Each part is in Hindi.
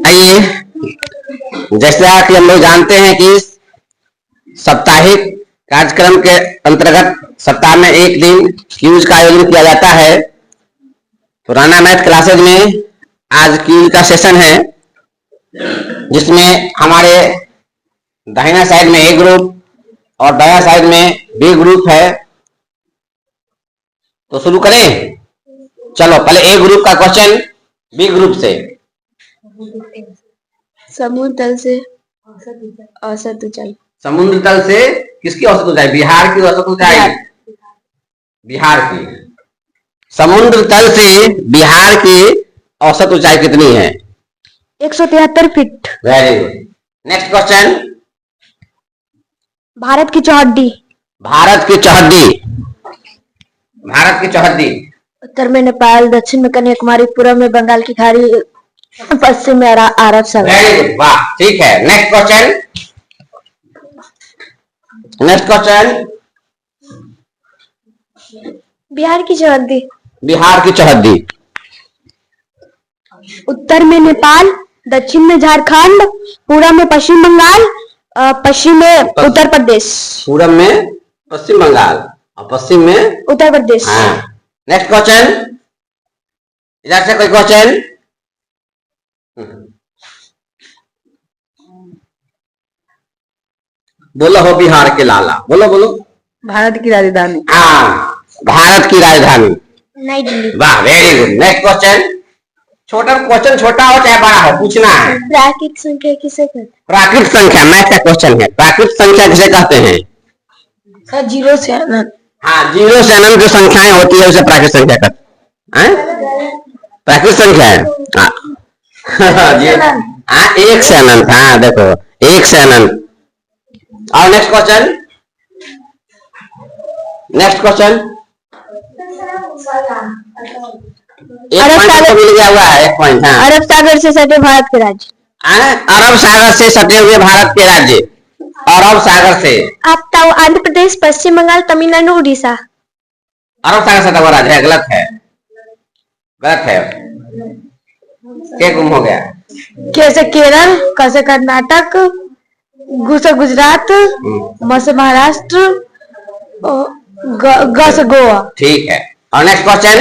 आइए, जैसा कि हम लोग जानते हैं कि साप्ताहिक कार्यक्रम के अंतर्गत सप्ताह में एक दिन क्यूज का आयोजन किया जाता है। तो राणा मैथ क्लासेज में आज क्यूज का सेशन है, जिसमें हमारे दाहिना साइड में ए ग्रुप और दाया साइड में बी ग्रुप है। तो शुरू करें। चलो पहले ए ग्रुप का क्वेश्चन बी ग्रुप से। समुद्र तल से औसत ऊंचाई। समुद्र तल से किसकी औसत ऊंचाई? बिहार की औसत ऊंचाई। बिहार की। समुद्र तल से बिहार की औसत ऊंचाई कितनी है? 173 feet. Very good. Next question. Bharat की चौहद्दी। भारत की चौहद्दी। भारत की चौहद्दी। उत्तर में नेपाल, दक्षिण में कन्याकुमारी, पूर्व में बंगाल की खाड़ी, पश्चिम में अरब सागर। वेरी गुड, वाह, ठीक है। Next question. Next question. Bihar की चौहद्दी। बिहार की चौहद्दी। उत्तर में नेपाल, दक्षिण में झारखंड, पूर्व में पश्चिम बंगाल, पश्चिम में उत्तर प्रदेश। पूर्व में पश्चिम बंगाल और पश्चिम में उत्तर प्रदेश। हाँ। Next question. इधर से कोई क्वेश्चन? बोलो हो बिहार के लाला, बोलो बोलो। भारत की राजधानी। हाँ, भारत की राजधानी नई दिल्ली। वाह, वेरी गुड। Next question. छोटा क्वेश्चन, छोटा हो चाहे बड़ा हो, पूछना है। प्राकृतिक संख्या किसे कहते हैं? प्राकृतिक संख्या मैथ का क्वेश्चन है। प्राकृतिक संख्या किसे कहते हैं? सर, जीरो से अनंत। हाँ, जीरो से अनंत जो संख्याएं होती है उसे प्राकृतिक संख्या कहते हैं। प्राकृतिक संख्या है हाँ, एक से अनंत। हाँ देखो, एक से अनंत। और नेक्स्ट क्वेश्चन। Next question. एक पॉइंट तो मिल गया हुआ है, एक पॉइंट। हाँ, अरब सागर से सटे भारत के राज्य। अरब सागर से सटे हुए भारत के राज्य। अरब सागर से। आप बताओ। आंध्र प्रदेश, पश्चिम बंगाल, तमिलनाडु, उड़ीसा। अरब सागर से सटा हुआ राज्य है। गलत है, गलत है। क्या गुम हो गया? कैसे केरल, कैसे कर्नाटक, गुसे गुजरात, मसे महाराष्ट्र, ग से गोवा। ठीक है। और नेक्स्ट क्वेश्चन।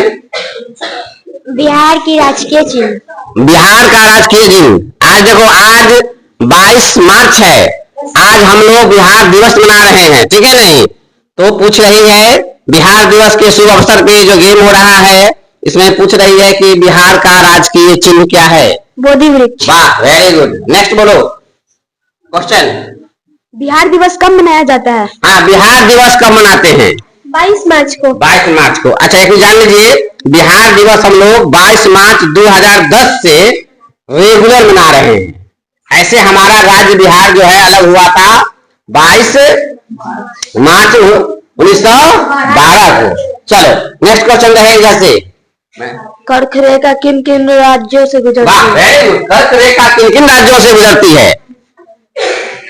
बिहार की राजकीय चिन्ह। बिहार का राजकीय चिन्ह। आज देखो, आज 22 मार्च है। आज हम लोग बिहार दिवस मना रहे हैं, ठीक है नहीं? तो पूछ रही है बिहार दिवस के शुभ अवसर पे जो गेम हो रहा है, इसमें पूछ रही है कि बिहार का राजकीय चिन्ह क्या है? बोधि वृक्ष। वाह, वेरी गुड। नेक्स्ट बोलो क्वेश्चन। बिहार दिवस कब मनाया जाता है? हाँ, बिहार दिवस कब मनाते हैं? 22 मार्च को। 22 मार्च को। अच्छा, एक जान लीजिए, बिहार दिवस हम लोग 22 मार्च 2010 से रेगुलर मना रहे हैं। ऐसे हमारा राज्य बिहार जो है अलग हुआ था 22 मार्च 1912 को। चलो नेक्स्ट क्वेश्चन रहेगा जैसे कर्क रेखा किन किन राज्यों से गुजरती है? Very good. कर्क रेखा किन किन राज्यों से गुजरती है?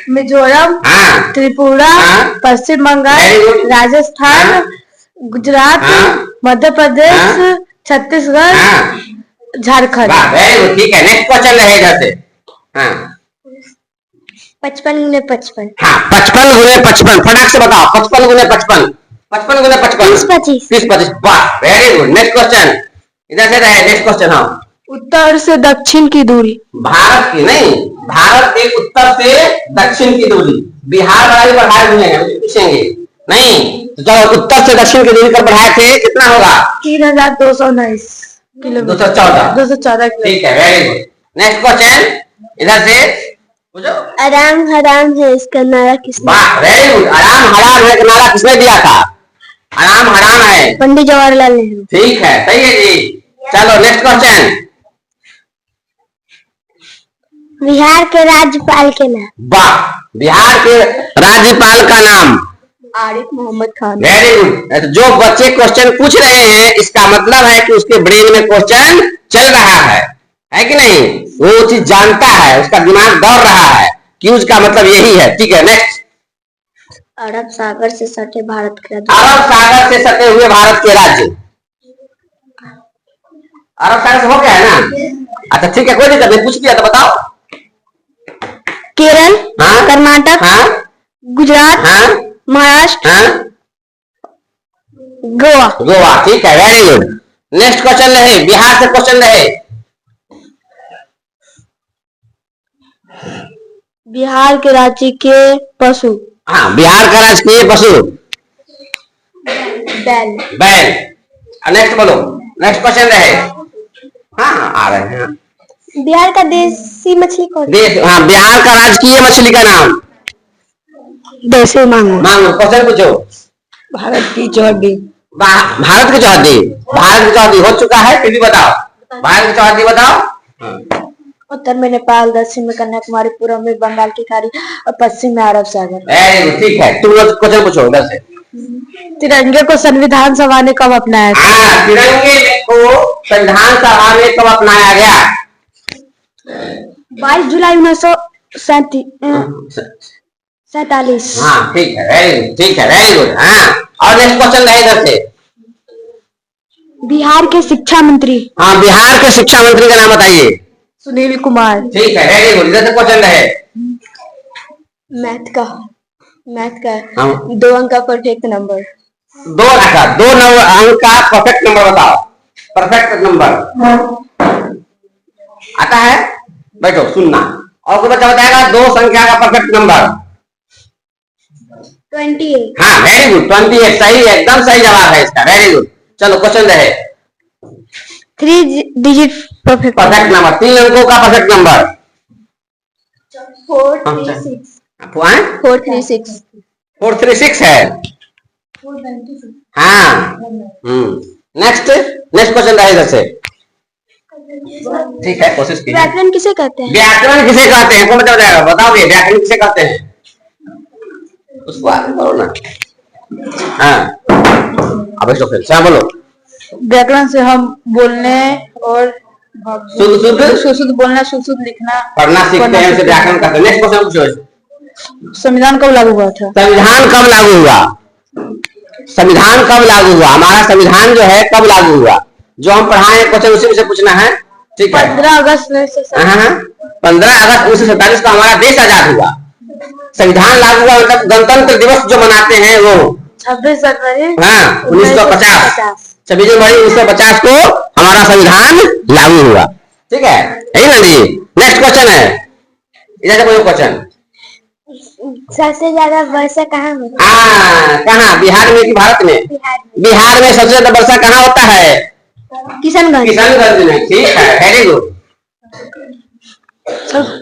मिजोरम, हाँ, त्रिपुरा, हाँ, पश्चिम बंगाल, राजस्थान, हाँ, गुजरात, हाँ, मध्य प्रदेश, हाँ, छत्तीसगढ़, हाँ, झारखंड। Very good. ठीक है, नेक्स्ट क्वेश्चन रहेगा जैसे हाँ 55 गुने 55। हाँ, 55 गुने 55। फटाक से बताओ, 55 गुने 55। 55 गुने 55। 30-25। 30-25। वाह, वेरी गुड। नेक्स्ट क्वेश्चन इधर से रहे। Next question. हाँ, उत्तर से दक्षिण की दूरी। भारत की नहीं, भारत के उत्तर से दक्षिण की दूरी। बिहार वाले बढ़ाए हुए हैं, पूछेंगे नहीं। तो चलो, उत्तर से दक्षिण की दूरी पर बढ़ाए थे, कितना होगा? 3219 किलोमीटर। 214। 214 किलोमीटर। ठीक है, वेरी गुड। नेक्स्ट क्वेश्चन इधर से पूछो। आराम हराम है इसका नारा किसने? वाह, वेरी गुड। आराम हराम है का नारा किसने दिया था? आराम हराम है, पंडित जवाहरलाल नेहरू। ठीक है, सही है जी। चलो नेक्स्ट क्वेश्चन। बिहार के राज्यपाल के नाम। वाह, बिहार के राज्यपाल का नाम? आरिफ मोहम्मद खान। Very good. जो बच्चे क्वेश्चन पूछ रहे हैं, इसका मतलब है कि उसके ब्रेन में क्वेश्चन चल रहा है कि नहीं? वो चीज जानता है, उसका दिमाग दौड़ रहा है कि उसका मतलब यही है। ठीक है, नेक्स्ट। अरब सागर से सटे भारत के राज्य। अरब सागर से सटे हुए भारत के राज्य। अरब सागर से हो गया है ना? अच्छा ठीक है, कोई दिक्कत नहीं, पूछ दिया तो बताओ। केरल, हाँ? कर्नाटक, हाँ? गुजरात, हाँ? महाराष्ट्र, हाँ? गोवा। गोवा, ठीक है, वेरी गुड। नेक्स्ट क्वेश्चन रहे, बिहार से क्वेश्चन रहे। बिहार के राज्य के पशु। हाँ, बिहार का राजकीय पशु बैल। बैल। नेक्स्ट बोलो, नेक्स्ट क्वेश्चन रहे। हाँ आ रहे हैं। बिहार का देसी मछली कौन? देश, हाँ, बिहार का राजकीय मछली का नाम? देसी मांगूर। मांगो, क्वेश्चन पूछो। भारत की चौहद्दी। भारत की चौहद्दी, भारत की चौहद्दी हो चुका है, फिर भी बताओ, भारत की चौहद्दी बताओ। उत्तर में नेपाल, दक्षिण में कन्याकुमारी, पूर्व में बंगाल की खाड़ी और पश्चिम में अरब सागर। वेरी गुड, ठीक है, तुम लोग क्वेश्चन पूछो उधर से। तिरंगे को संविधान सभा ने कब अपनाया था? हाँ, तिरंगे को संविधान सभा में कब अपनाया गया? 22 जुलाई 1947। हाँ ठीक है, वेरी गुड, ठीक है, वेरी गुड। हाँ, और नेक्स्ट क्वेश्चन रहे इधर से। बिहार के शिक्षा मंत्री। हाँ, बिहार के शिक्षा मंत्री का नाम बताइए। सुनील कुमार। ठीक है, वेरी गुड, इधर से क्वेश्चन रहे। मैथ का हाँ। 2 अंक का परफेक्ट नंबर। दो अंक का परफेक्ट नंबर बताओ। परफेक्ट नंबर आता है? बैठो सुनना। और कोई बच्चा बताएगा दो संख्या का परफेक्ट नंबर? 28। हाँ, वेरी गुड, 28 सही, एकदम सही जवाब है इसका, वेरी गुड। चलो क्वेश्चन रहे। 3 डिजिट परफेक्ट नंबर, 3 अंकों का परफेक्ट नंबर? 436। 436। 436 है। हाँ। नेक्स्ट क्वेश्चन रहे इधर से। ठीक है, कोशिश कीजिए। व्याकरण किसे कहते हैं? व्याकरण किसे कहते हैं? कौन बताएगा? बताओगे व्याकरण किसे कहते हैं? उसको आगे करो ना। हाँ, अब इसको फिर क्या बोलो। व्याकरण से हम बोलने और शुद्ध बोलना, शुद्ध लिखना, पढ़ना सीखते हैं, उसे व्याकरण कहते हैं। नेक्स्ट क्वेश्चन पूछो। संविधान कब लागू हुआ था? संविधान कब लागू हुआ? संविधान कब लागू हुआ? हमारा संविधान जो है कब लागू हुआ? जो हम पढ़ाए क्वेश्चन उसी में से पूछना है, ठीक है? 15 अगस्त 15 अगस्त 1947 को हमारा देश आजाद हुआ। संविधान लागू हुआ मतलब गणतंत्र दिवस जो मनाते हैं वो 26 जनवरी। हाँ, 1950। 26 जनवरी 1950 को हमारा संविधान लागू हुआ, ठीक है, यही ना जी। नेक्स्ट क्वेश्चन है, इधर से कोई क्वेश्चन। सबसे ज्यादा वर्षा कहाँ होती है? कहाँ, बिहार में कि भारत में? बिहार में सबसे ज्यादा वर्षा कहाँ होता है? किशनगंज में, ठीक है, वेरी गुड।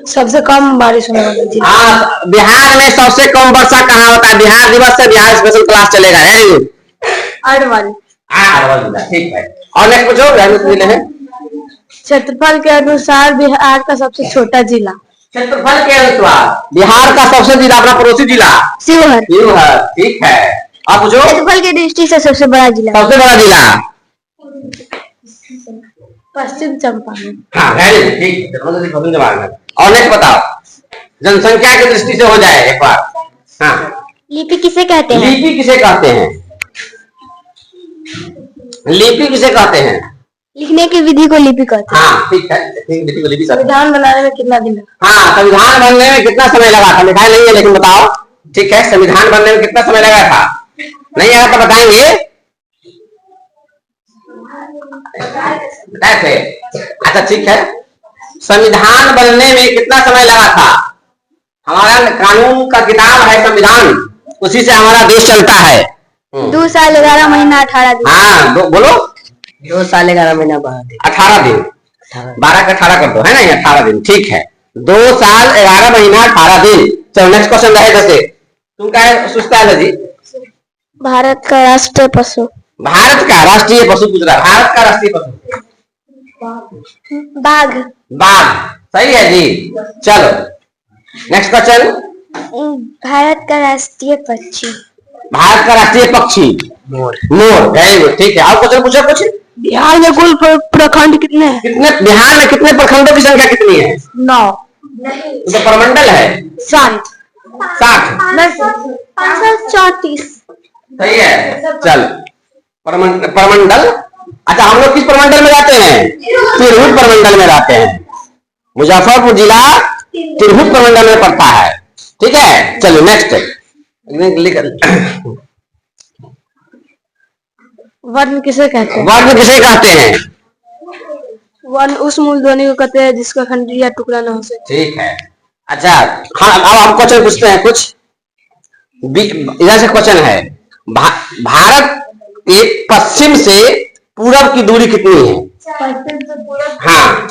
सबसे कम बारिश होने वाली थी। हाँ, बिहार में सबसे कम वर्षा कहाँ होता है? बिहार दिवस से बिहार स्पेशल क्लास चलेगा, वेरी गुड। अरवल। ठीक है, और नेक्स्ट पूछो। क्षेत्रफल के अनुसार बिहार का सबसे छोटा जिला? क्षेत्रफल के अनुसार बिहार का सबसे जिला, अपना पड़ोसी जिला शिवहर, ठीक है। आप पूछो। क्षेत्रफल की दृष्टि से सबसे बड़ा जिला? सबसे बड़ा जिला पश्चिम चंपारण। हाँ, वेरी गुड, ठीक है। और नेक्स्ट बताओ, जनसंख्या की दृष्टि से हो जाए एक बार। हाँ, लिपि किसे कहते हैं? लिपि किसे कहते हैं? लिपि किसे कहते हैं? लिखने की विधि को लिपि कहते हैं। हाँ, ठीक है, संविधान बनाने में कितना दिन लगा? हाँ, संविधान बनने में कितना समय लगा था? लिखा नहीं है लेकिन बताओ, ठीक है, संविधान बनने में कितना समय लगा था? नहीं आया तो बताएंगे। बताए थे? अच्छा ठीक है, संविधान बनने में कितना समय लगा था? हमारा कानून का किताब है संविधान, उसी से हमारा देश चलता है। 2 साल 11 महीना 18 दिन। हाँ, बोलो। 2 साल 11 महीना 18 दिन। 12 का 18 कर दो, है ना, 18 दिन, ठीक है। 2 साल 11 महीना 18 दिन। चलो नेक्स्ट क्वेश्चन रहेगा से। तुम क्या सोचता है जी? भारत का राष्ट्रीय पशु? भारत का राष्ट्रीय पशु पूछ रहा। भारत का राष्ट्रीय पशु बाघ। बाघ, सही है जी। चलो नेक्स्ट क्वेश्चन। भारत का राष्ट्रीय पक्षी? भारत का राष्ट्रीय पक्षी मोर। वेरी गुड, ठीक है। और क्वेश्चन पूछो कुछ। बिहार में कुल प्रखंड कितने हैं? बिहार में कितने प्रखंडों की संख्या कितनी है? 9। तो प्रमंडल है 7। 534। सही है। चल, प्रमंडल। अच्छा, हम लोग किस प्रमंडल में जाते हैं? तिरहुत प्रमंडल में रहते हैं। मुजफ्फरपुर जिला तिरहुत प्रमंडल में पड़ता है। ठीक है, चलो नेक्स्ट। वर्ण किसे कहते हैं? वर्ण किसे कहते हैं? वर्ण उस मूल ध्वनि को कहते हैं जिसका खंडी या टुकड़ा न हो सके। ठीक है, अच्छा। हाँ, अब हम क्वेश्चन पूछते हैं कुछ। इधर से क्वेश्चन है, भारत के पश्चिम से पूरब की दूरी कितनी है? पश्चिम से पूरब हाँ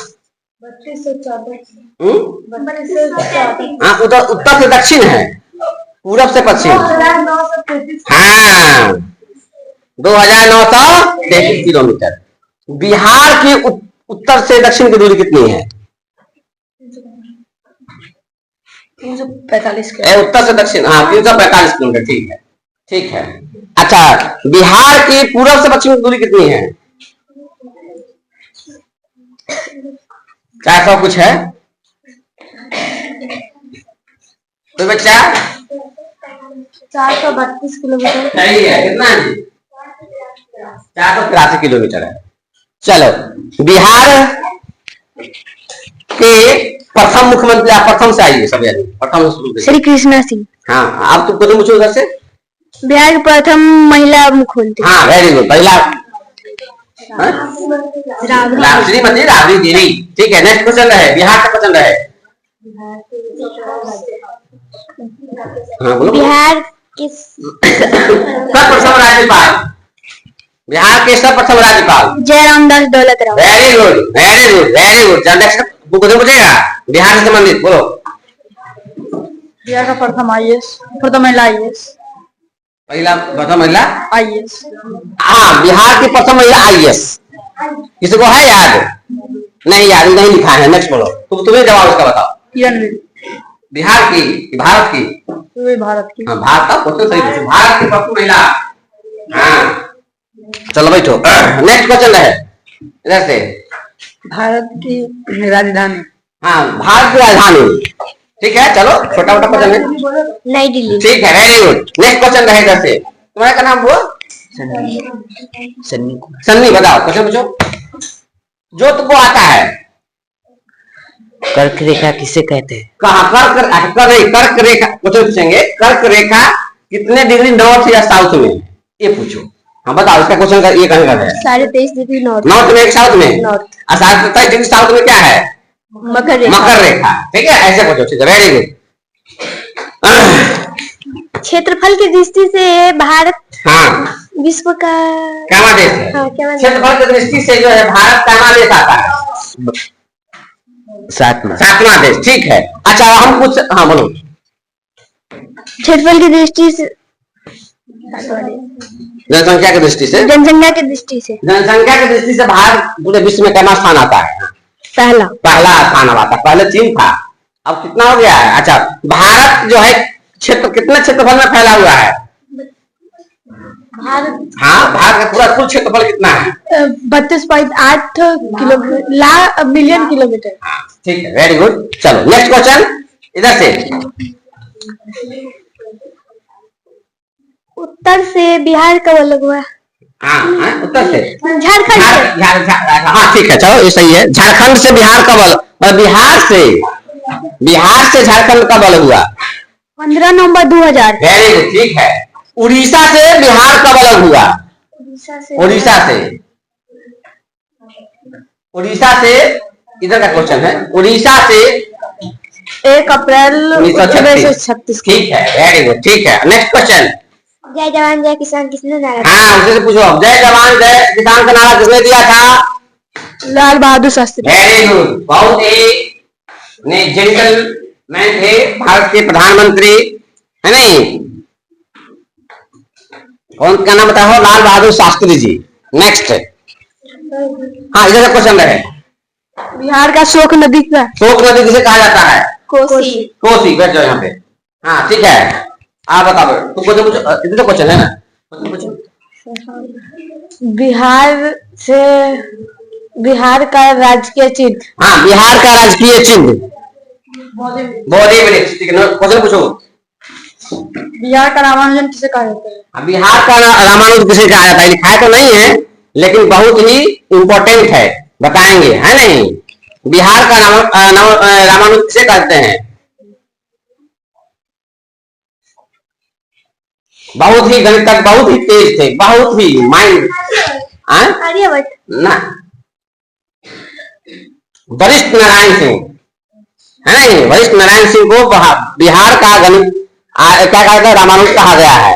3214। हाँ, उत्तर से दक्षिण है, पूरब से पश्चिम। 2933। हाँ, 2933 किलोमीटर। बिहार की उत्तर से दक्षिण की दूरी कितनी है? 345 उत्तर से दक्षिण, हाँ 345 किलोमीटर। ठीक है, ठीक है। अच्छा, बिहार की पूरब से पश्चिम की दूरी कितनी है? 400 कुछ है तो बच्चा 432 किलोमीटर। सही है। कितना है? 483 किलोमीटर है। चलो, बिहार के प्रथम मुख्यमंत्री, आप प्रथम से आइए सब यानी प्रथम श्री कृष्णा सिंह। हाँ, आप तो पूछो उधर से। बिहार की प्रथम महिला मुख्यमंत्री। हाँ, वेरी गुड। पहला श्रीमती राबड़ी देवी। ठीक है, नेक्स्ट क्वेश्चन है, बिहार का क्वेश्चन है। हाँ बोलो। बिहार के सर्वप्रथम राज्यपाल, बिहार के सर्वप्रथम राज्यपाल जयराम दास दौलत Rao. Very good, very good, very good. Next question पूछेगा बिहार से संबंधित, बोलो। बिहार का प्रथम महिला आईएएस। प्रथम महिला आईएएस। हाँ, बिहार की प्रथम महिला आईएएस। किसी को है याद? नहीं याद, नहीं लिखा है। नेक्स्ट बोलो, तुम्हें जवाब इसका बताओ। किरण बेदी। बिहार की, भारत की? भारत की। हाँ, भारत का क्वेश्चन सही पूछो। भारत की प्रथम महिला। हाँ, चलो बैठो। नेक्स्ट क्वेश्चन है इधर से। भारत की राजधानी। हाँ, भारत की राजधानी। ठीक है, चलो छोटा मोटा क्वेश्चन है। नई दिल्ली। ठीक है, वेरी गुड। नेक्स्ट क्वेश्चन है इधर से। तुम्हारा क्या नाम हुआ? सन्नी। बताओ क्वेश्चन पूछो जो तुमको आता है। कर्क रेखा किसे कहते हैं? कहाँ? कर्क रेखा क्वेश्चन पूछेंगे। कर्क रेखा कितने डिग्री नॉर्थ या साउथ में, ये पूछो। हाँ बताओ, इसका क्वेश्चन का ये कहाँ है? 23.5 डिग्री नॉर्थ में, एक साउथ में। नॉर्थ। 27 डिग्री साउथ में क्या है? मकर रेखा। मकर रेखा। ठीक है, ऐसे पूछो। ठीक है, वेरी गुड। क्षेत्रफल की दृष्टि से भारत हाँ विश्व का क्या देश है? हाँ, क्या क्षेत्रफल की दृष्टि से जो है भारत कहाँ देश आता है? 7वां देश। ठीक है, अच्छा हम कुछ, हाँ बोलो। क्षेत्रफल की दृष्टि से, जनसंख्या की दृष्टि से, जनसंख्या की दृष्टि से, जनसंख्या की दृष्टि से भारत पूरे विश्व में कितना स्थान आता है? पहला स्थान आता है। पहले चीन था, अब कितना हो गया है? अच्छा, भारत जो है क्षेत्र कितने क्षेत्रफल में फैला हुआ है? भारत, हाँ, भारत का पूरा कुल क्षेत्रफल कितना है? 32.8 मिलियन किलोमीटर। हाँ, ठीक है, वेरी गुड। चलो नेक्स्ट क्वेश्चन इधर से। उत्तर से बिहार कब अलग हुआ? हाँ, उत्तर से झारखंड से। हाँ ठीक है, चलो ये सही है। झारखंड से बिहार कब अलग, बिहार से झारखंड कब अलग हुआ? 15 नवंबर 2000। वेरी गुड, ठीक है। उड़ीसा से बिहार कब अलग हुआ? उड़ीसा से इधर का क्वेश्चन है। उड़ीसा से 1 अप्रैल 1936। ठीक है, वेरी गुड, ठीक है। Next question. जय जवान जय किसान किसने नारा? हाँ, उसे से पूछो। जय जवान जय किसान का नारा किसने दिया था? लाल बहादुर शास्त्री। वेरी गुड, बहुत ही जेंटलमैन थे, भारत के प्रधानमंत्री है नहीं? कौन का नाम बताओ? लाल बहादुर शास्त्री जी। नेक्स्ट। हाँ, इधर क्वेश्चन है। बिहार का शोक नदी किसे कहा जाता है? कोसी। बैठ जाओ यहाँ पे। हाँ ठीक है, आप बताओ। तुमको तो इधर क्वेश्चन है ना? बिहार का राजकीय चिन्ह। हाँ, बिहार का राजकीय चिन्ह बोधि वृक्ष। ठीक है, क्वेश्चन पूछो। बिहार का रामानुजन किसे कहा जाता है? बिहार का रामानुजन किसे कहा जाता है? लिखा तो नहीं है, लेकिन बहुत ही इम्पोर्टेंट है। बताएंगे, है नहीं। बिहार का रामानुज किसे कहते हैं? बहुत ही गणितज्ञ, बहुत ही तेज थे, बहुत ही माइंड। आर्यभट्ट। ना, वरिष्ठ नारायण सिंह, है नहीं। वरिष्ठ नारायण सिंह को बिहार का गणित क्या कहते हैं, रामानुज कहा गया है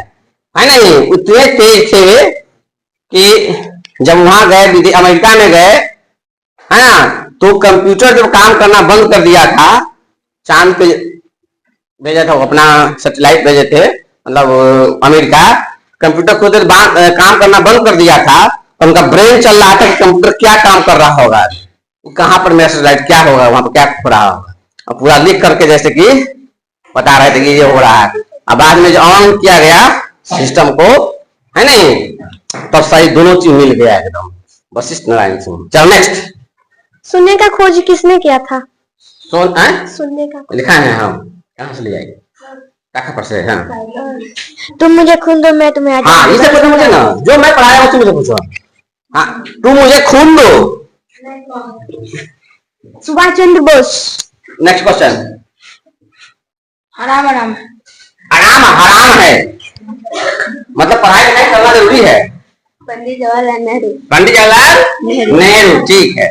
नहीं। उतने तेज थे वे कि जब वहां गए, अमेरिका में गए, है ना, तो कंप्यूटर जब काम करना बंद कर दिया था, चांद पे भेजा था, अपना सैटेलाइट भेजे थे, मतलब अमेरिका, कंप्यूटर को काम करना बंद कर दिया था, और उनका ब्रेन चल रहा था कि कंप्यूटर क्या काम कर रहा होगा, कहां पर मेरा सैटेलाइट क्या होगा, वहां पर क्या हो रहा होगा, और पूरा लिख करके जैसे कि बता रहे थे कि ये हो रहा है। अब बाद में जो ऑन किया गया सिस्टम को, है नहीं, तब सही दोनों चीज मिल गया एकदम। वशिष्ठ नारायण सिंह। चलो नेक्स्ट। शून्य का खोज किसने किया था? शून्य का लिखा है हम, कहाँ से ले आएंगे, कहाँ पर से? हाँ, तुम मुझे खून दो, मैं तुम्हें हाँ, ये सब मुझे ना, जो मैं पढ़ाया वो तुम मुझे पूछो। हाँ, तुम मुझे खून दो। सुभाष चंद्र बोस। Next question. हराम हराम हराम हराम है, मतलब पढ़ाई लिखाई करना जरूरी है। पंडित जवाहरलाल नेहरू। पंडित जवाहरलाल नेहरू, ठीक है।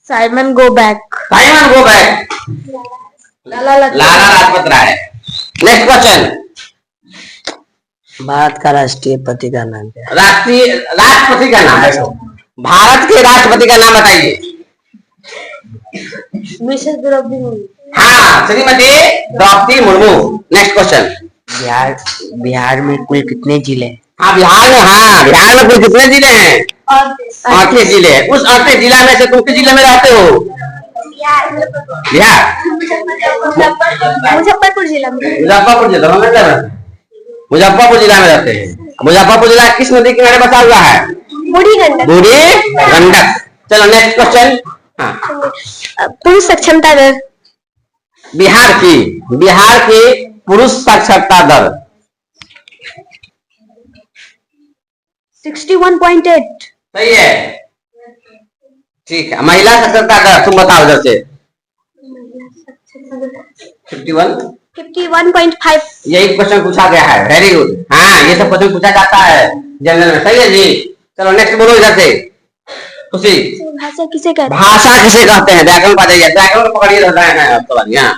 Simon go back. Simon go back. Lala Lajpat Rai. Next question. Bharat का राष्ट्रीय पति का नाम क्या है? राष्ट्रपति का नाम है, भारत के राष्ट्रपति का नाम बताइए। मिसेस द्रौपदी मुर्मू। हाँ, श्रीमती द्रौपदी मुर्मू। Next question. बिहार में कुल कितने जिले हैं? हाँ, बिहार में कुल कितने जिले हैं? 38 जिले। उस 38 जिला में से तुम किस जिले में रहते हो? बिहार। मुजफ्फरपुर जिला में। मुजफ्फरपुर जिला में रहते हैं। मुजफ्फरपुर जिला किस नदी के किनारे बसा हुआ है? बूढ़ी गंडक। बूढ़ी गंडक। चलो नेक्स्ट क्वेश्चन। पुरुष साक्षरता दर। बिहार की पुरुष साक्षरता दर 61.8। सही है, ठीक है। महिला साक्षरता दर तुम बताओ इधर से। 51.5। यही क्वेश्चन पूछा गया है, वेरी गुड। हाँ, ये सब क्वेश्चन पूछा जाता है जनरल में, सही है जी। चलो नेक्स्ट बोलो इधर से। खुशी। भाषा किसे कहते हैं? भाषा किसे कहते हैं? व्याकरण पढ़िए, व्याकरण पकड़िए रहता है अब तो यहाँ।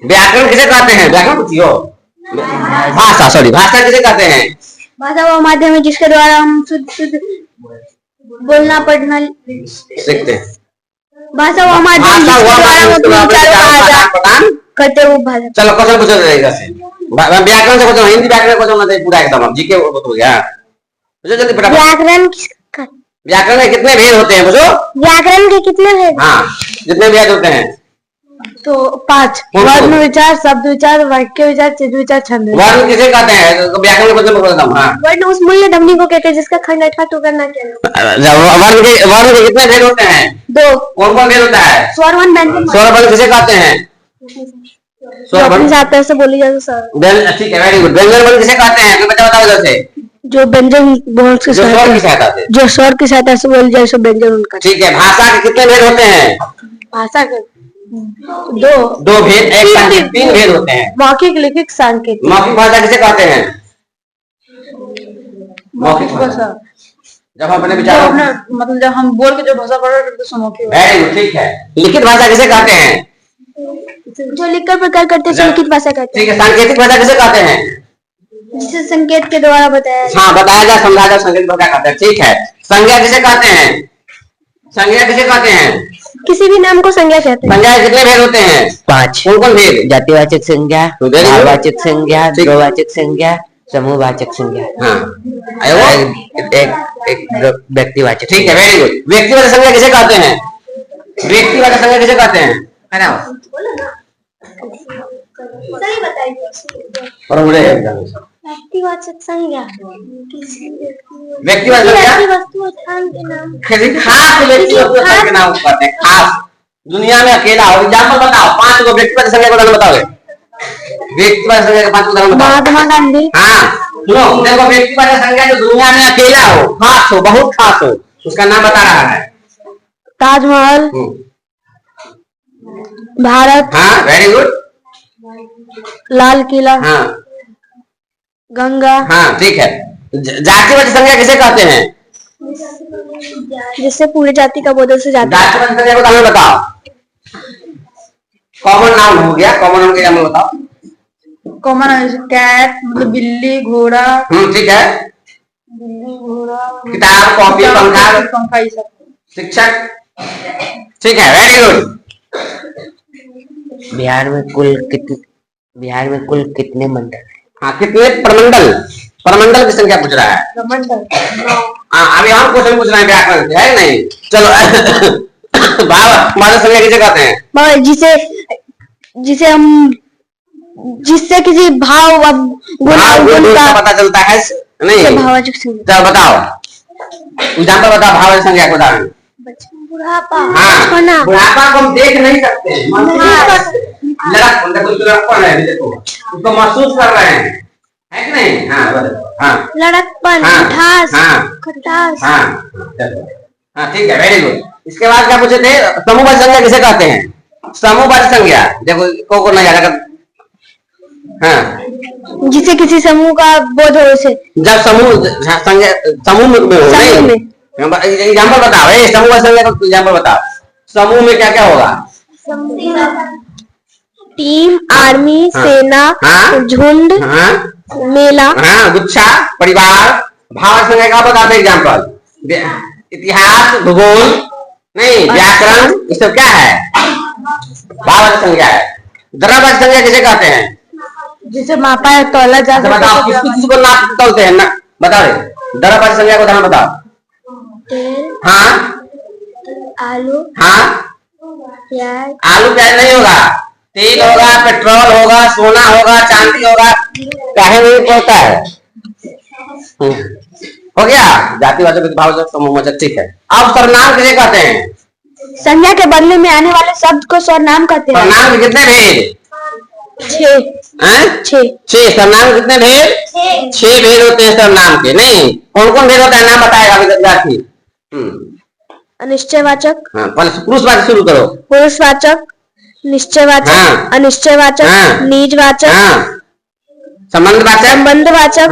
व्याकरण किसे कहते हैं? व्याकरण पूछियो। भाषा किसे कहते हैं? भाषा वो माध्यम है जिसके द्वारा हम शुद्ध बोलना पढ़ना सीखते हैं। भाषा वो माध्यम जिसके द्वारा हम अपने विचारों का आदान करते हुए भाषा। चलो क्वेश्चन पूछो इधर से। व्याकरण से पूछो, हिंदी व्याकरण क्वेश्चन मत पूरा एकदम, अब जीके हो गया। पूछो जल्दी फटाफट। व्याकरण के कितने भेद होते हैं? पूछो। व्याकरण के कितने भेद? हाँ, कितने भेद होते हैं? तो 5। वर्ण विचार, शब्द विचार, वाक्य विचार, चिन्ह विचार, छंद विचार। वर्ण किसे कहते हैं? तो व्याकरण को क्वेश्चन बताता हूँ। हाँ, वर्ण उस मूल्य ध्वनि को कहते हैं जिसका खंड अथवा टुकड़ा न किया। वर्ण के कितने भेद होते हैं? 2। कौन भेद होता है? स्वर वर्ण, व्यंजन। स्वर वर्ण किसे कहते हैं? स्वर वर्ण जाते से बोली जाती सर। ठीक है, वेरी गुड। व्यंजन वर्ण किसे कहते हैं? बताओ इधर से। जो व्यंजन बोल के जो स्वर की सहायता से बोली जाए सो व्यंजन उनका। ठीक है। भाषा के कितने भेद होते हैं? भाषा के 2 भेद, एक सांकेतिक, 3 भेद होते हैं। मौखिक, लिखित, सांकेतिक। मौखिक भाषा किसे कहते हैं? मौखिक भाषा जब हम अपने विचार मतलब जब हम बोल के जो भाषा पढ़ रहे हैं तो मौखिक। वेरी गुड, ठीक है। लिखित भाषा किसे कहते हैं? जो लिखकर प्रकार करते हैं लिखित भाषा कहते हैं। ठीक है। सांकेतिक भाषा किसे कहते हैं? जिसे संकेत के द्वारा बताया। हाँ, बताया जाए, समझाया जाए, संकेत भाषा कहते हैं। ठीक है। संज्ञा किसे कहते हैं? संज्ञा किसे कहते हैं? किसी भी नाम को संज्ञा कहते हैं। संज्ञा कितने भेद होते हैं? 5। कौन भेद? जातिवाचक संज्ञा, भाववाचक संज्ञा, द्रव्यवाचक संज्ञा, समूहवाचक संज्ञा। हाँ, एक व्यक्तिवाचक। ठीक है, वेरी गुड। व्यक्तिवाचक संज्ञा किसे कहते हैं? व्यक्तिवाचक संज्ञा किसे कहते हैं? है ना, सही बताइए। और मुझे व्यक्तिवाचक संज्ञा व्यक्तिवाचक संज्ञा वस्तु स्थान के नाम। किसी खास व्यक्ति वस्तु के नाम कहते हैं। खास, दुनिया में अकेला हो। एग्जाम्पल बताओ, 5 को व्यक्तिवाचक संज्ञा का उदाहरण बताओगे। व्यक्तिवाचक संज्ञा के 5 उदाहरण बताओ। महात्मा गांधी। हाँ, सुनो, देखो, व्यक्तिवाचक संज्ञा जो दुनिया में अकेला हो, खास हो, बहुत खास हो, उसका नाम बता रहा है। ताजमहल, भारत, हाँ वेरी गुड। लाल किला, हाँ गंगा, हाँ ठीक है। जातिवाचक संज्ञा किसे कहते हैं? जिससे पूरी जाति का बोध से जाति। जातिवाचक संज्ञा को हमें बताओ। कॉमन नाउन हो गया, कॉमन नाउन के नाम बताओ। कॉमन कैट मतलब बिल्ली, घोड़ा, ठीक है। बिल्ली, घोड़ा, किताब, कॉपी, पंखा, पंखा, ये सब। शिक्षक, ठीक है वेरी गुड। बिहार में कुल कितने मंडल हैं? हाँ कितने प्रमंडल? प्रमंडल की संख्या पूछ रहा है। प्रमंडल हाँ अभी हम क्वेश्चन पूछ रहे हैं व्याकरण के, है नहीं? चलो भाव मानव संज्ञा किसे कहते हैं? जिसे हम जिससे किसी भाव गुण का पता चलता है नहीं? भाववाचक संज्ञा। चलो बताओ एग्जाम्पल बताओ भाववाचक संज्ञा का उदाहरण। बुढ़ापा, हाँ बुढ़ापा को हम देख नहीं सकते, लड़कपन है, देखो उसको महसूस कर रहे हैं, है कि नहीं? हाँ बताओ। हाँ लड़कपन, मिठास, खटास। हाँ ठीक है वेरी गुड। इसके बाद क्या पूछे थे? समूहवाचक संज्ञा किसे कहते हैं? समूहवाचक संज्ञा देखो को नहीं जाएगा। हाँ जिसे किसी समूह का बोध हो उसे। जब समूह में हो नहीं? एग्जाम्पल बताओ, समूह संज्ञा का एग्जाम्पल बताओ। समूह में क्या क्या होगा? टीम, आर्मी, सेना, झुंड, मेला, गुच्छा, परिवार। भाववाचक संज्ञा का बताते एग्जाम्पल। इतिहास, भूगोल नहीं, व्याकरण, ये सब क्या है? भाववाचक संज्ञा है। द्रव्यवाचक संज्ञा किसे कहते हैं? जिसे मापा है तौला जा सकता है। बताओ किस को नाप तौलते हैं ना? बता रहे द्रव्यवाचक संज्ञा को उदाहरण बताओ। हाँ आलू, हाँ प्याज, आलू प्याज नहीं होगा, तेल होगा, पेट्रोल होगा, सोना होगा, चांदी होगा, काहे नहीं पड़ता है? हो गया जातिवाचक, भाववाचक, समूहवाचक, ठीक है। अब सर्वनाम किसे कहते हैं? संज्ञा के बदले में आने वाले शब्द को सर्वनाम कहते हैं। सर्वनाम के कितने भेद? 6 सर्वनाम कितने भेद? 6 भेद होते हैं सर्वनाम के। नहीं कौन कौन भेद होता है नाम बताएगा अभी विद्यार्थी। अनिश्चयवाचक, हाँ पहले पुरुषवाचक शुरू करो। पुरुषवाचक, निश्चयवाचक, अनिश्चयवाचक, निजवाचक, संबंधवाचक, संबंधवाचक,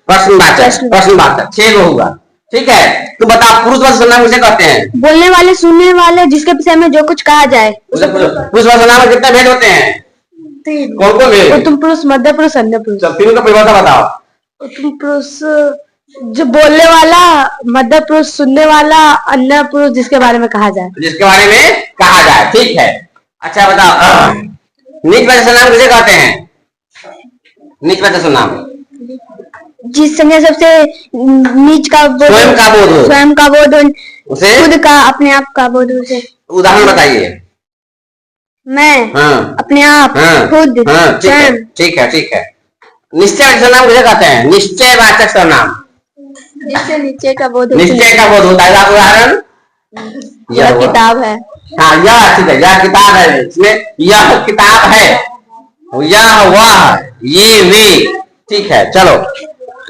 प्रश्नवाचक 6 होगा। ठीक है तो बताओ पुरुषवाचक सर्वनाम किसे कहते हैं? बोलने वाले, सुनने वाले, जिसके विषय में जो कुछ कहा जाए। पुरुषवाचक सर्वनाम में कितने भेद होते हैं? 3। कौन कौन भेद? उत्तम पुरुष, मध्य पुरुष, अन्य पुरुष। तीनों का परिभाषा बताओ। उत्तम पुरुष जो बोलने वाला, मध्य पुरुष सुनने वाला, अन्य पुरुष जिसके बारे में कहा जाए। जिसके बारे में कहा जाए, ठीक है। अच्छा बताओ नीचवाचक सर्वनाम किसे कहते हैं? नीचवाचक सर्वनाम जिस संज्ञा सबसे नीच का बोध, स्वयं का बोध हो, स्वयं का बोध हो, उसे खुद का, अपने आप का बोध हो उसे। उदाहरण बताइए। मैं, अपने आप, खुद, स्वयं। ठीक है ठीक है। निश्चयवाचक सर्वनाम किसे कहते हैं? निश्चयवाचक सर्वनाम जिससे निश्चय का बोध, निश्चय का बोध होता है। उदाहरण यह किताब है। हाँ यह ठीक है, यह किताब है, इसमें यह किताब है, यह वह, ये वे, ठीक है। चलो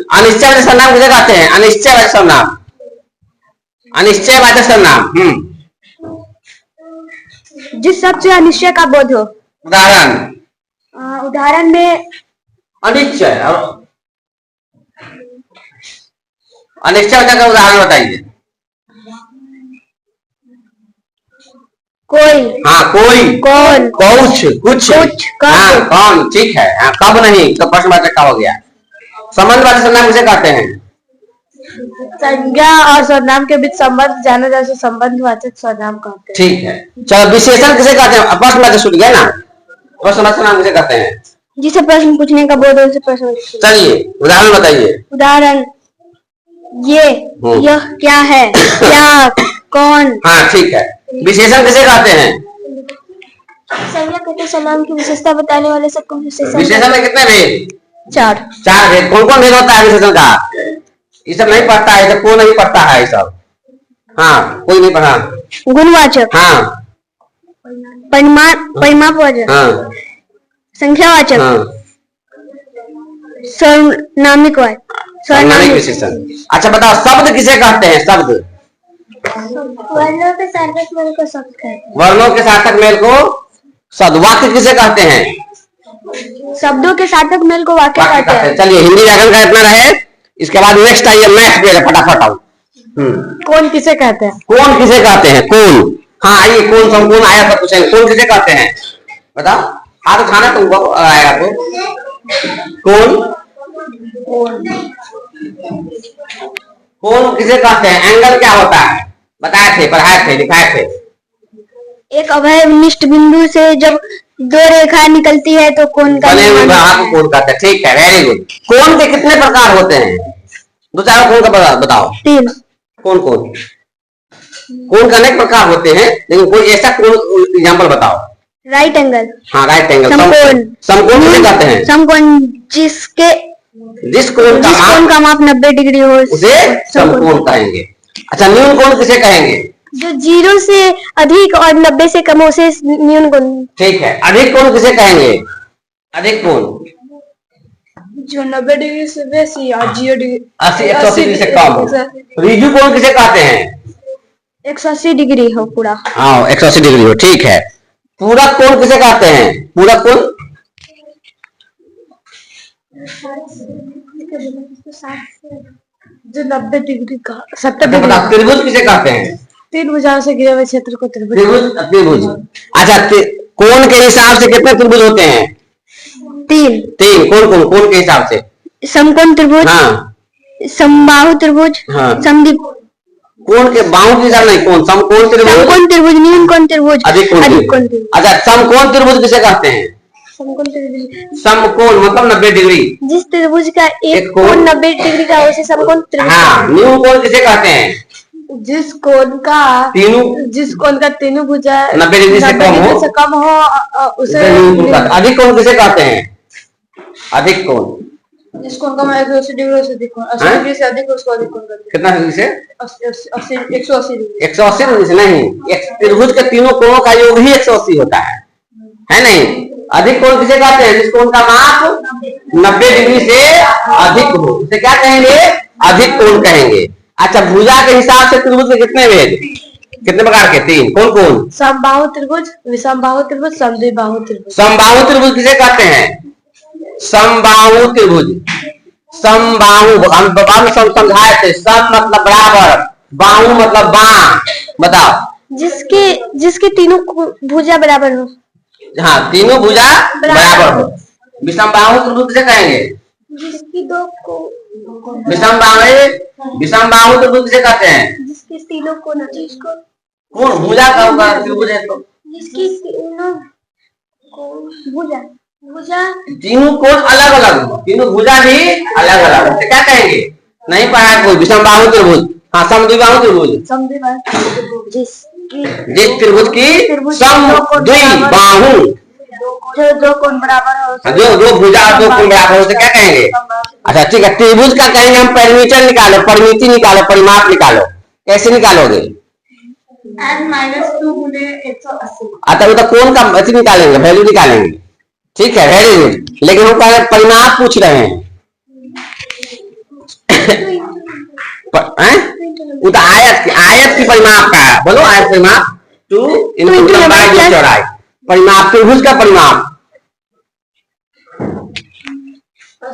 अनिश्चयवाचक सर्वनाम किसे कहते हैं? अनिश्चयवाचक सर्वनाम, अनिश्चयवाचक सर्वनाम जिस शब्द से अनिश्चय का बोध हो। उदाहरण में अनिश्चय, अनिश्चयवाचक का उदाहरण बताइए। कोई, हाँ कोई, कौन, कुछ, कब, हाँ कौन, ठीक है। हाँ कब नहीं तो प्रश्नवाचक का हो गया। संबंधवाचक सर्वनाम किसे कहते हैं? संज्ञा और सर्वनाम के बीच संबंध जाना जाए संबंधवाचक सर्वनाम कहते हैं। ठीक है चलो विशेषण किसे कहते हैं? प्रश्नवाचक छूट गया ना, प्रश्नवाचक सर्वनाम किसे कहते हैं? जिसे प्रश्न पूछने का बोध हो उसे प्रश्न। चलिए उदाहरण बताइए। उदाहरण यह क्या है, क्या, कौन। हाँ ठीक है। विशेषण किसे कहते हैं? संज्ञा कहते सर्वनाम की विशेषता बताने वाले सबको विशेषण। विशेषण में कितने भेद? 4 भेद। कौन कौन भेद होता है विशेषण का? ये सब नहीं पढ़ता है, तो कोई नहीं पढ़ता है ये सब। हाँ कोई नहीं पढ़ा। गुणवाचक, हाँ परिमापवाचक, हाँ संख्यावाचक, हाँ सर्वनामिक वाचक, सर्वनामिक विशेषण। अच्छा बताओ शब्द किसे कहते हैं? शब्द वर्णों के सार्थक मेल को शब्द कहते हैं। वर्णों के सार्थक मेल को शब्द। वाक्य किसे कहते हैं? शब्दों के सार्थक मेल को वाक्य वाक्य कहते कहते हैं। हैं। चलिए हिंदी व्याकरण का इतना रहे, इसके बाद नेक्स्ट आइए मैथ पे फटाफट आओ। कौन किसे कहते हैं? कौन किसे कहते हैं? कौन। हाँ आइए, कौन संपूर्ण आया था पूछेंगे, कौन किसे कहते हैं बताओ। हाथ उठाना तुमको आएगा तो। कौन कौन किसे कहते हैं? एंगल क्या होता है? बताए थे, पढ़ाए थे, लिखाए थे। एक अवयवनिष्ठ बिंदु से जब दो रेखाएं निकलती है तो कोण का बने हुए निर्माण भाग को कोण कहते हैं। ठीक है, वेरी गुड। कोण के कितने प्रकार होते हैं? दो चार कोण का बताओ। 3। कौन कौन? कोण का अनेक प्रकार होते हैं, लेकिन कोई ऐसा कोण एग्जाम्पल बताओ। Right angle. हाँ, राइट एंगल। समकोण। समकोण किसे कहते हैं? समकोण जिस कोण का माप 90 डिग्री हो उसे समकोण कहेंगे। अच्छा, न्यून कोण किसे कहेंगे? जो 0 से अधिक और 90 से कम हो उसे न्यून कोण। ठीक है। अधिक कोण किसे कहेंगे? अधिक कोण जो 90 डिग्री से बेसी और 0 डिग्री 180 डिग्री से कम हो। रिजु कोण किसे कहते हैं? 180 डिग्री हो पूरा। हाँ, 180 डिग्री हो। ठीक है। पूरक कोण किसे कहते हैं? पूरक कोण जो 90 डिग्री का 70 डिग्री। त्रिभुज किसे कहते हैं? 3 भुजाओं से घिरे हुए क्षेत्र को त्रिभुज। त्रिभुज। अच्छा, कोण के हिसाब से कितने त्रिभुज होते हैं? 3। कोण के हिसाब से? समकोण त्रिभुज। हाँ। समबाहु त्रिभुज। हाँ। समद्विबाहु। कोण के बाहु के हिसाब नहीं, कौन? समकोण त्रिभुज। समकोण त्रिभुज, न्यून कोण त्रिभुज, अधिक कोण त्रिभुज। अच्छा, समकोण त्रिभुज किसे कहते हैं? समकोण त्रिभुज। समकोण मतलब 90 डिग्री। जिस त्रिभुज का एक कोण 90 डिग्री का उसे समकोण त्रिभुज। हाँ। न्यून कोण किसे कहते हैं? जिस कोण का तीनों भुजा 90 डिग्री से कम हो उसे न्यून कोण कहते हैं। अधिक कोण किसे कहते हैं? अधिक कोण जिस कोण का 180 डिग्री से अधिक, 80 डिग्री से अधिक उसको अधिक कोण कहते हैं। कितना डिग्री से? 180 डिग्री। 180 डिग्री से नहीं, त्रिभुज के तीनों कोणों का योग ही 180 होता है नहीं? अधिक कोण किसे कहते हैं? जिस कोण का माप 90 डिग्री से अधिक हो उसे क्या कहेंगे? अधिक कोण कहेंगे। अच्छा, भुजा के हिसाब से त्रिभुज के कितने भेद? कितने प्रकार के? 3। कौन कौन? समबाहु त्रिभुज, विषमबाहु त्रिभुज, समद्विबाहु त्रिभुज। समबाहु त्रिभुज किसे कहते हैं? समबाहु त्रिभुज। समबाहु हम समझाए थे। सम मतलब बराबर, बाहु मतलब बाँ। बताओ। जिसके तीनों भुजा बराबर हो। हाँ, तीनों भुजा बराबर हो। विषमबाहु त्रिभुज किसे कहेंगे? जिसकी दो को विषमबाहु त्रिभुज किसे कहते हैं? जिसके तीनों कोण कौन भुजा का होगा त्रिभुज है तो? जिसकी तीनों भुजा तीनों कोण अलग अलग हो, तीनों भुजा भी अलग अलग हो, क्या कहेंगे? नहीं पढ़ा कोई। विषमबाहु त्रिभुज। हाँ, समद्विबाहु त्रिभुज। जिस त्रिभुज की समद्विबाहु, जो कोण बराबर हो, जो भुजा दो कोण बराबर हो, उसे क्या कहेंगे? अच्छा ठीक है। त्रिभुज का कहेंगे हम पैरामीटर निकालो, परिमिति निकालो, परिमाप निकालो। कैसे निकालोगे? n-2 गुने 180। अच्छा, वो तो कोण का अति निकालेंगे, वैल्यू निकालेंगे। ठीक है, वेरी गुड। लेकिन हम पहले परिमाप पूछ रहे हैं। वो तो आयत की परिमाप का है। बोलो, आयत परिमाप 2 × लंबाई चौड़ाई। परिमाप त्रिभुज का परिमाप।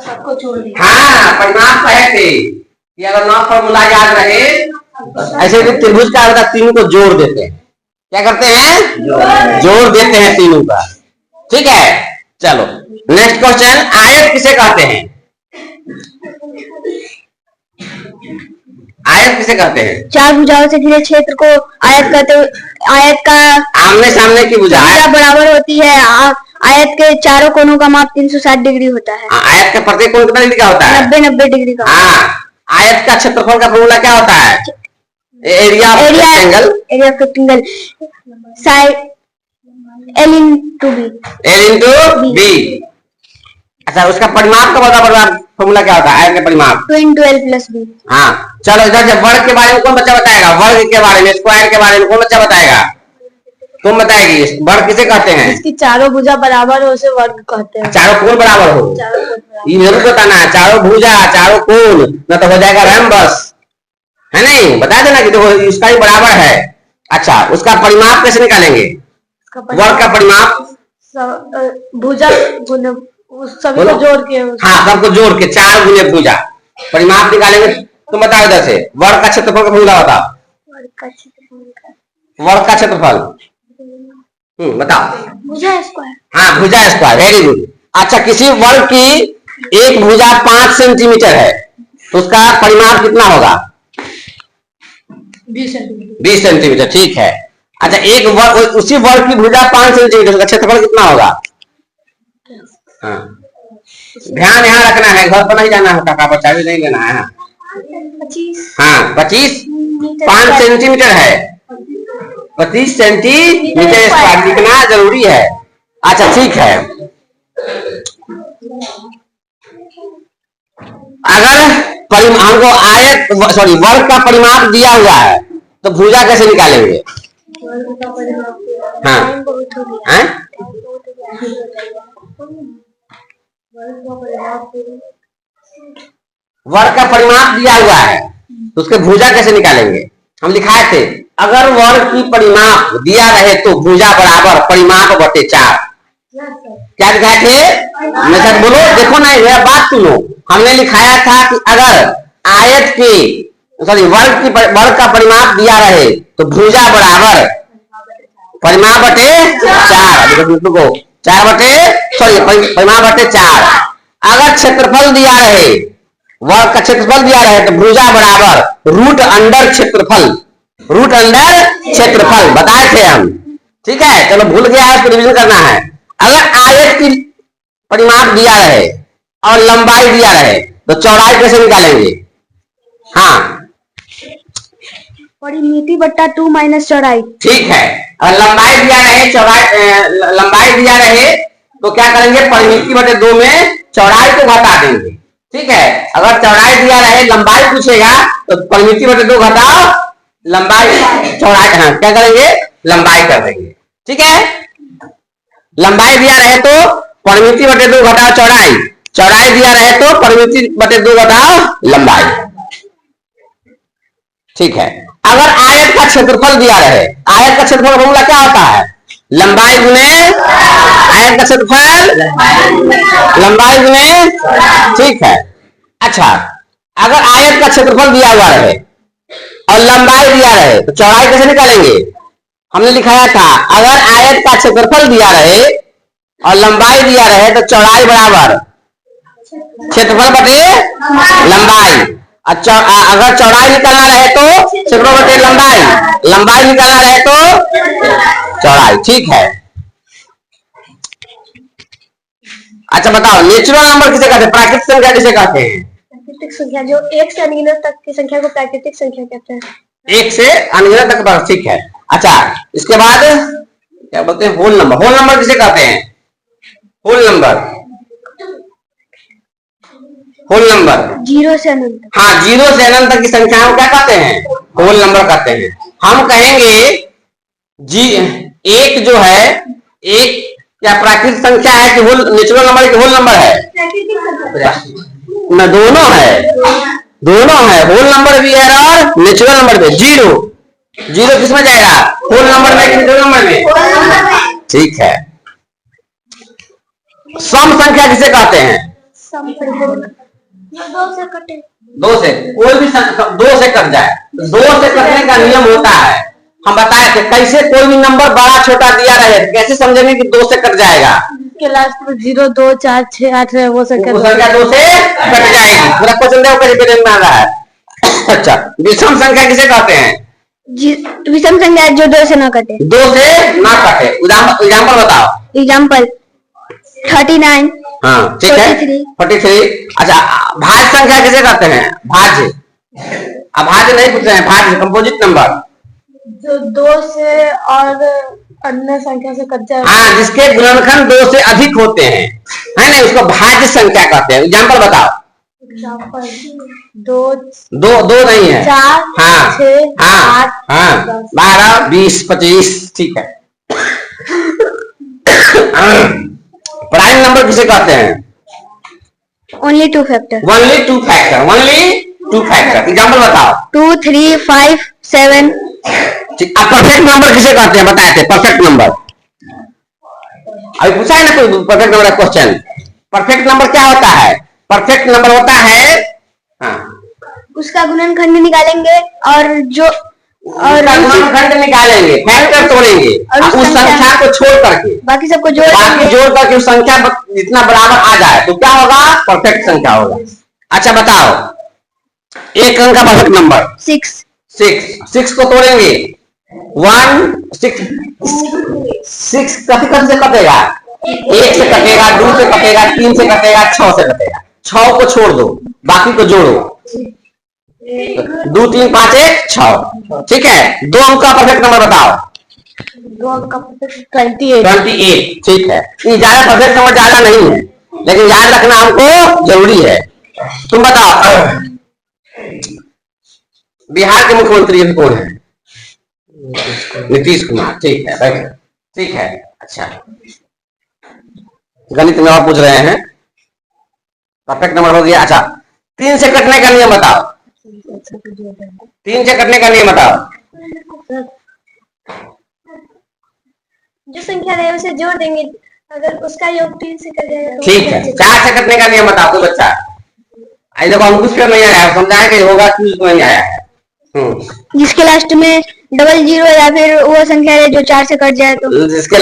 सबको छोड़ दिया। हाँ, परिमाप कहे थे कि अगर 9 फॉर्मूला याद रहे, ऐसे भी त्रिभुज का अगर तीनों को जोड़ देते हैं। क्या करते हैं? जोड़ देते हैं तीनों का। ठीक है, चलो नेक्स्ट क्वेश्चन। आयत किसे कहते हैं? आयत किसे कहते हैं? 4 भुजाओं से घिरे क्षेत्र को आयत कहते हैं। आयत का आमने सामने की भुजा बराबर होती है। आयत के चारों कोनों का माप 360 डिग्री होता है। आयत का प्रत्येक कोण कितना डिग्री का होता है? 90 डिग्री का। हाँ। आयत का क्षेत्रफल का फॉर्मूला क्या होता है? Area of rectangle side L into B। अच्छा, उसका परिमाप का बता फॉर्मूला क्या होता है? आयत का परिमाप 2 into L plus B। हाँ, चलो इधर जब वर्ग के बारे में कौन बच्चा बताएगा? वर्ग के बारे में, स्क्वायर के बारे में कौन बच्चा बताएगा? तुम बताएगी। वर्ग किसे कहते हैं? इसकी चारों भुजा बराबर हो उसे वर्ग कहते हैं। चारों कोण बराबर हो, ये जरूर बताना है। चारों भुजा, चारों कोण, न तो हो जाएगा रैम्बस, है नहीं, बता देना कि देखो इसका भी बराबर है। अच्छा, उसका परिमाप कैसे निकालेंगे? वर्ग का परिमाप भुजा गुने उस सभी को जोड़ के, हाँ सबको जोड़ के 4 गुने भुजा परिमाप निकालेंगे। तुम बताओ इधर से वर्ग का क्षेत्रफल का फॉर्मूला बताओ। वर्ग का क्षेत्रफल बताओ। भुजा स्क्वायर। हाँ भुजा स्क्वायर, वेरी गुड। अच्छा, किसी वर्ग की एक भुजा 5 सेंटीमीटर है तो उसका परिमाप कितना होगा? 20 सेंटीमीटर, ठीक है। अच्छा, एक वर्ग, उसी वर्ग की भुजा 5 सेंटीमीटर, उसका क्षेत्रफल कितना होगा? हाँ ध्यान यहाँ रखना है, घर पर नहीं जाना है, काका बच्चा भी नहीं लेना है। 25। हाँ 25, 5 सेंटीमीटर है, 25 सेंटीमीटर स्क्वायर लिखना जरूरी है। अच्छा ठीक है, अगर हमको आयत सॉरी वर्ग का परिमाप दिया हुआ है तो भुजा कैसे निकालेंगे? हाँ वर्ग का परिमाप दिया हुआ है तो उसके भुजा कैसे निकालेंगे? हम लिखाए थे अगर वर्ग की परिमाप दिया रहे तो भुजा बराबर परिमाप बटे 4। क्या लिखाए थे? मैं सर बोलो, देखो ना यह बात सुनो, हमने लिखाया था कि अगर आयत के सॉरी वर्ग का परिमाप दिया रहे तो भुजा बराबर परिमाप बटे 4, 4 बटे सॉरी परिमाप बटे 4। अगर क्षेत्रफल दिया रहे, वर्ग का क्षेत्रफल दिया रहे तो भुजा बराबर रूट अंडर क्षेत्रफल, रूट अंडर क्षेत्रफल बताए थे हम। ठीक है, चलो भूल गया है, रिवीजन करना है। अगर आयत की परिमाप दिया रहे और लंबाई दिया रहे तो चौड़ाई कैसे निकालेंगे? हाँ परिमिति बट्टा 2 माइनस चौड़ाई। ठीक है, और लंबाई दिया रहे चौड़ाई लंबाई दिया रहे तो क्या करेंगे? परिमिति बटे 2 में चौड़ाई को घटा देंगे। ठीक है, अगर चौड़ाई दिया रहे लंबाई पूछेगा तो परिमिति बटे 2 घटाओ लंबाई, चौड़ाई हाँ क्या करेंगे? लंबाई कर देंगे। ठीक है, लंबाई दिया रहे तो परिमिति बटे 2 घटाओ चौड़ाई, चौड़ाई दिया रहे तो परिमिति बटे 2 घटाओ लंबाई। ठीक है, अगर आयत का क्षेत्रफल दिया रहे, आयत का क्षेत्रफल फॉर्मूला क्या होता है? लंबाई गुने आयत का क्षेत्रफल, लंबाई गुने, ठीक है। अच्छा, अगर आयत का क्षेत्रफल दिया हुआ रहे और लंबाई दिया रहे तो चौड़ाई कैसे निकालेंगे? हमने लिखाया था अगर आयत का क्षेत्रफल दिया रहे और लंबाई दिया रहे तो चौड़ाई बराबर क्षेत्रफल बटे लंबाई। अच्छा, अगर चौड़ाई निकालना रहे तो क्षेत्रफल बटे लंबाई, लंबाई निकालना रहे तो चौड़ाई। ठीक है, अच्छा बताओ नेचुरल नंबर किसे कहते हैं? प्राकृतिक संख्या किसे कहते हैं? प्राकृतिक संख्या जो 1 से अनगिनत तक की संख्या को प्राकृतिक संख्या कहते हैं। 1 से अनगिनत तक, ठीक है। अच्छा, इसके बाद क्या बोलते हैं? Whole number. होल नंबर किसे कहते हैं? होल नंबर, होल नंबर 0 से अनंत। हाँ 0 से अनंत तक की संख्याओं को क्या कहते हैं? होल नंबर कहते हैं। हम कहेंगे जी एक जो है, एक क्या प्राकृतिक संख्या है कि होल नेचुरल नंबर की होल नंबर है? न दोनों है, दोनों है, होल नंबर भी है और नेचुरल नंबर भी। 0 किस में जाएगा? होल नंबर में कि नेचुरल नंबर में? ठीक है, सम संख्या किसे कहते हैं? सम परिपूर्ण 2 से कटे, 2 से कोई भी 2 से कट जाए, 2 से कटने का नियम होता है, हम बताए थे। कैसे कोई भी नंबर बड़ा छोटा दिया रहे कैसे समझेंगे कि 2 से कट जाएगा? के लास्ट में 0 2 4 6 8 है वो संख्या 2 से कट जाएगी। पूरा क्वेश्चन देखो कैसे में आ रहा है। अच्छा, विषम संख्या किसे कहते हैं? विषम संख्या जो 2 से ना कटे, 2 से ना कटे। एग्जाम्पल बताओ। एग्जाम्पल 39, हाँ ठीक है, 43। अच्छा, भाज्य संख्या किसे कहते हैं? भाज्य, अभाज्य नहीं पूछ रहे हैं, भाज्य कंपोजिट नंबर जो 2 से और अन्य संख्या से कट जाए, हाँ जिसके गुणनखंड 2 से अधिक होते हैं, है ना, उसको भाज्य संख्या कहते हैं। एग्जाम्पल बताओ। एग्जाम्पल 2 नहीं है, 4 हाँ 6 हाँ 8 हाँ 12 20 25, ठीक है। प्राइम नंबर किसे कहते हैं? Only 2 factor, only 2 factor, only two factor. Example बताओ। 2, 3, 5, 7। ठीक, अब परफेक्ट नंबर किसे कहते हैं बताए थे? परफेक्ट नंबर अभी पूछा है ना कोई परफेक्ट नंबर का क्वेश्चन। परफेक्ट नंबर क्या होता है? परफेक्ट नंबर होता है, हाँ, उसका गुणनखंड निकालेंगे और जो और गुणनखंड निकालेंगे, फैक्टर तोड़ेंगे और उस संख्या को छोड़ करके, बाकी सबको जोड़ बाकी देंगे। जोड़ करके उस संख्या जितना बराबर आ जाए तो क्या होगा? परफेक्ट संख्या होगा। अच्छा बताओ, एक अंक का परफेक्ट नंबर 6। 6 को तोड़ेंगे 1 6 6 कभी से कटेगा? 1 से कटेगा, 2 से कटेगा, 3 से कटेगा, 6 से कटेगा। 6 को छोड़ दो, बाकी को जोड़ो। 2 3 5 1 6। ठीक है, 2 अंक का परफेक्ट नंबर बताओ। 2 अंक का 28। 28। ठीक है, ये ज्यादा परफेक्ट नंबर ज्यादा नहीं है, लेकिन याद रखना हमको जरूरी है। तुम बताओ, बिहार के मुख्यमंत्री अभी कौन है? नीतीश कुमार। ठीक है, बैठो। ठीक है, अच्छा, गणित में आप पूछ रहे हैं, परफेक्ट नंबर हो गया। अच्छा, 3 से कटने का नियम बताओ। 3 से कटने का नियम बताओ। जो संख्या रहे उसे जोड़ देंगे, अगर उसका योग 3 से कट जाएगा तो ठीक है, 4 से कटने का नियम बताओ। कोई बच्चा आई देखो, हम कुछ पे नहीं आया, समझाए कि होगा, कुछ नहीं आया है। जिसके लास्ट में डबल जीरो या फिर वो संख्या है जो 4 से कट जाए तो जिसके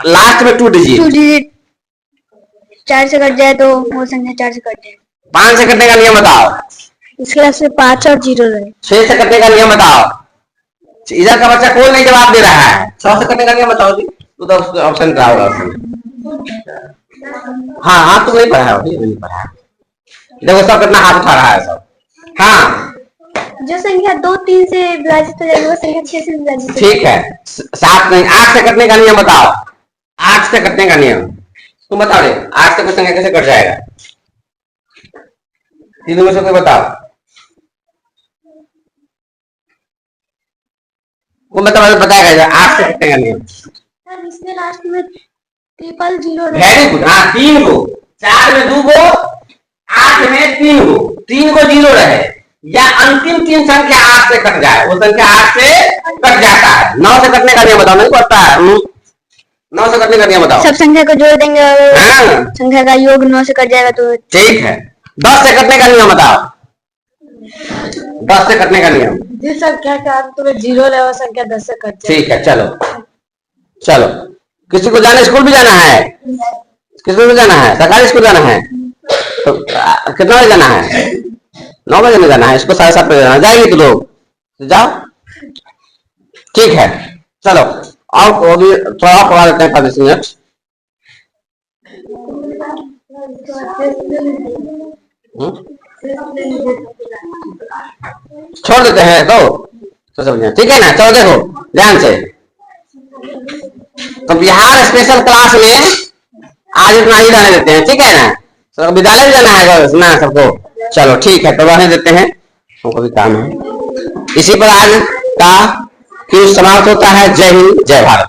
लास्ट में 2 डिजिट 2 डिजिट 4 से कट जाए तो वो संख्या 4 से कट जाए। 5 से कटने का नियम बताओ। इसके लास्ट में 5 और 0 रहे। 6 से कटने का नियम बताओ। इधर का बच्चा कोई नहीं जवाब दे रहा है। 6 से कटने का नियम बताओ जी। तो ऑप्शन क्या होगा? हाँ हाँ, तुम नहीं पढ़ा है, नहीं पढ़ा है। देखो सब कितना हाथ उठा रहा है सब। हाँ, जो संख्या 2 3 से विभाजित हो जाएगी वो संख्या 6 से विभाजित। ठीक है, 7 नहीं, 8 से कटने का नियम बताओ। 8 से कटने का नियम तुम बताओ रे। 8 से संख्या कैसे कट जाएगा? तीनों में से कोई बताओ। वो बताएगा 8 से कटने का नियम। इसके लास्ट में ट्रिपल 0 रहे। Very good. हाँ, 3 को 4 में 2 को 8 में 3 को 3 को 0 रहे या अंतिम 3 संख्या 8 से कट जाए, वो संख्या 8 से कट जाता है। 9 से कटने का नियम बताओ। नहीं पड़ता है। 9 से कटने का नियम बताओ। सब संख्या को जोड़ देंगे और हाँ, संख्या का योग 9 से कट जाएगा तो ठीक है। 10 से कटने का नियम बताओ। 10 से कटने का नियम। जिस संख्या का अंत में 0 रहे वो संख्या 10 से कट जाए। ठीक है, चलो चलो। किसी को जाना, स्कूल भी जाना है? किसी को जाना है? सरकारी स्कूल जाना है? तो कितना बजे जाना है? 9 बजे में जाना है। इसको 7:30 बजे जाना। जाएंगे तो लोग तो जाओ। ठीक है, चलो। और अभी थोड़ा और पढ़ा देते हैं 5 मिनट। छोड़ देते हैं तो समझिए। ठीक है ना? चलो देखो ध्यान से। तो बिहार स्पेशल क्लास में आज इतना ही रहने देते हैं। ठीक है ना? तो विद्यालय जाना है ना सबको? चलो ठीक है, तो रहने देते हैं, हमको भी काम है। इसी पर आज का क्विज समाप्त होता है। जय हिंद, जय भारत।